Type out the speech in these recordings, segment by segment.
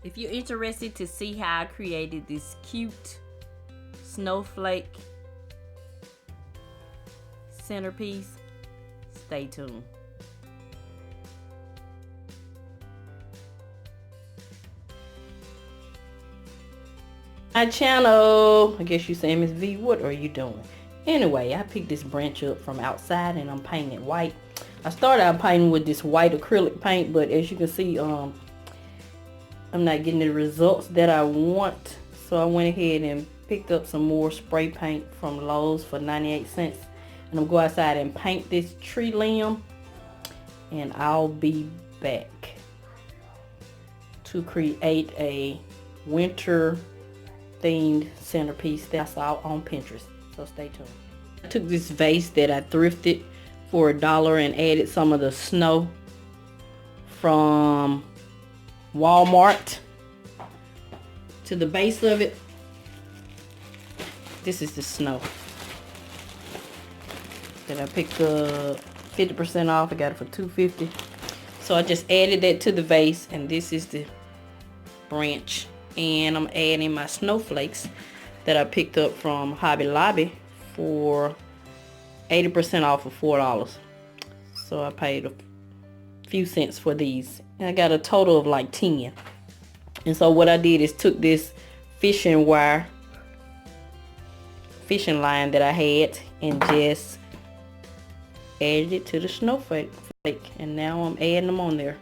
If you're interested to see how I created this cute snowflake centerpiece, stay tuned. My channel. I guess you saying, Mrs Vee, what are you doing? Anyway, I picked this branch up from outside and I'm painting it white. I started out painting with this white acrylic paint, but as you can see, I'm not getting the results that I want. So I went ahead and picked up some more spray paint from Lowe's for 98 cents. And I'm going to go outside and paint this tree limb. And I'll be back to create a winter themed centerpiece that I saw on Pinterest. So stay tuned. I took this vase that I thrifted for $1 and added some of the snow from Walmart to the base of it. This is the snow that I picked up 50% off. I got it for $2.50. So I just added that to the vase, and this is the branch. And I'm adding my snowflakes that I picked up from Hobby Lobby for 80% off of $4. So I paid a few cents for these. And I got a total of like 10. And so what I did is took this fishing line that I had and just added it to the snowflake. And now I'm adding them on there.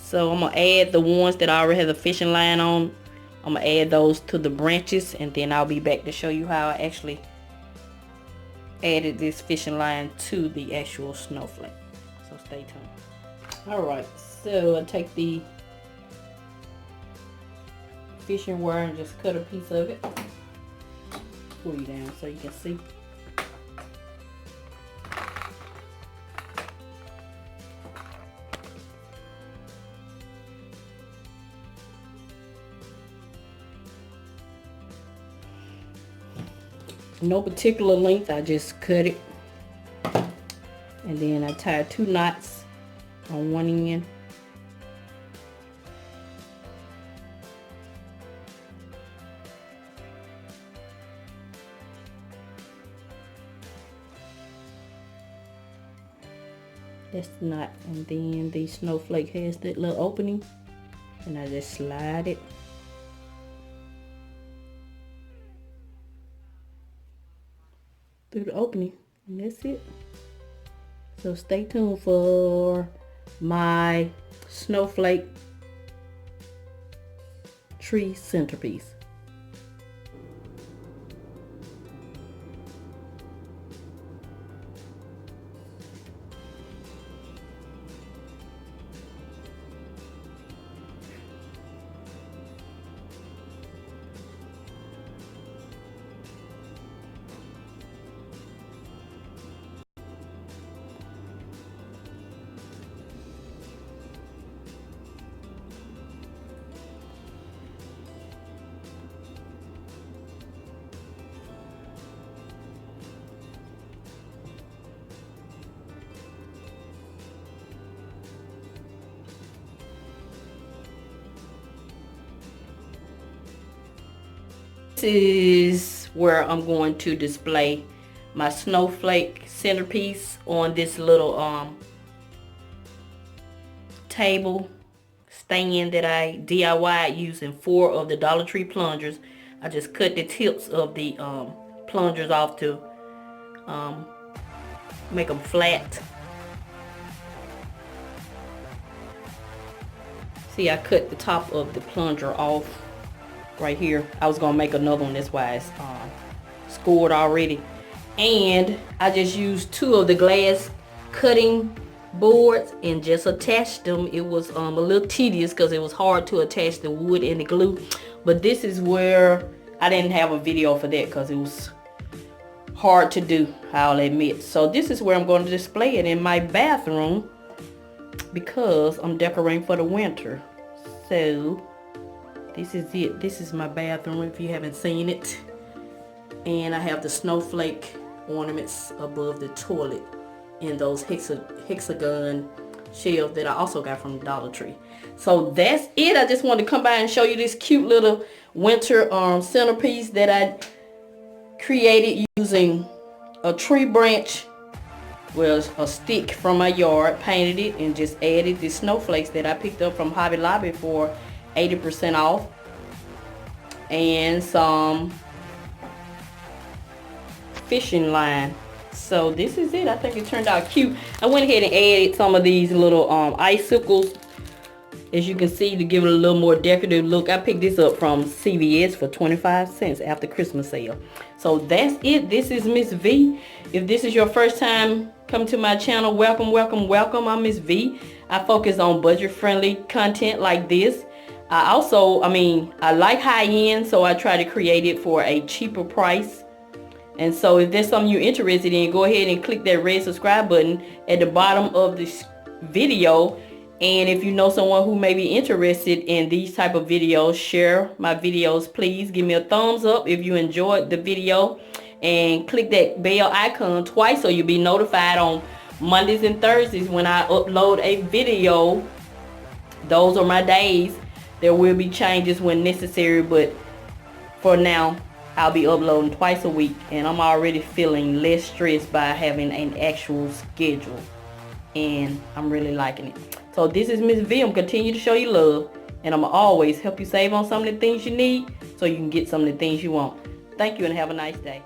So I'm going to add the ones that I already have the fishing line on. I'm going to add those to the branches, and then I'll be back to show you how I actually added this fishing line to the actual snowflake. So stay tuned. Alright, so I take the fishing wire and just cut a piece of it. Pull you down so you can see. No particular length, I just cut it. And then I tied 2 knots on one end. That's the knot, and then the snowflake has that little opening, and I just slide it. Through the opening, and that's it. So stay tuned for my snowflake tree centerpiece. This is where I'm going to display my snowflake centerpiece on this little table stand that I DIY'd using 4 of the Dollar Tree plungers. I just cut the tips of the plungers off to make them flat. See, I cut the top of the plunger off right here. I was gonna make another one, that's why it's scored already. And I just used 2 of the glass cutting boards and just attached them. It was a little tedious because it was hard to attach the wood and the glue, but this is where I didn't have a video for that because it was hard to do, I'll admit. So this is where I'm going to display it in my bathroom because I'm decorating for the winter. So this is it. This is my bathroom if you haven't seen it. And I have the snowflake ornaments above the toilet in those hexagon shelves that I also got from the Dollar Tree. So that's it. I just wanted to come by and show you this cute little winter centerpiece that I created using a tree branch, was a stick from my yard, painted it, and just added the snowflakes that I picked up from Hobby Lobby for 80% off, and some fishing line. So this is it. I think it turned out cute. I went ahead and added some of these little icicles, as you can see, to give it a little more decorative look. I picked this up from CVS for 25 cents after Christmas sale. So that's it. This is Miss V. If this is your first time coming to my channel, welcome, welcome, welcome. I'm Miss V. I focus on budget-friendly content like this. I like high-end, so I try to create it for a cheaper price. And so if there's something you're interested in, go ahead and click that red subscribe button at the bottom of this video. And if you know someone who may be interested in these type of videos, share my videos. Please give me a thumbs up if you enjoyed the video, and click that bell icon twice so you'll be notified on Mondays and Thursdays when I upload a video. Those are my days. There will be changes when necessary, but for now I'll be uploading twice a week, and I'm already feeling less stressed by having an actual schedule, and I'm really liking it. So this is Miss V. I'm continue to show you love, and I'm always help you save on some of the things you need so you can get some of the things you want. Thank you and have a nice day.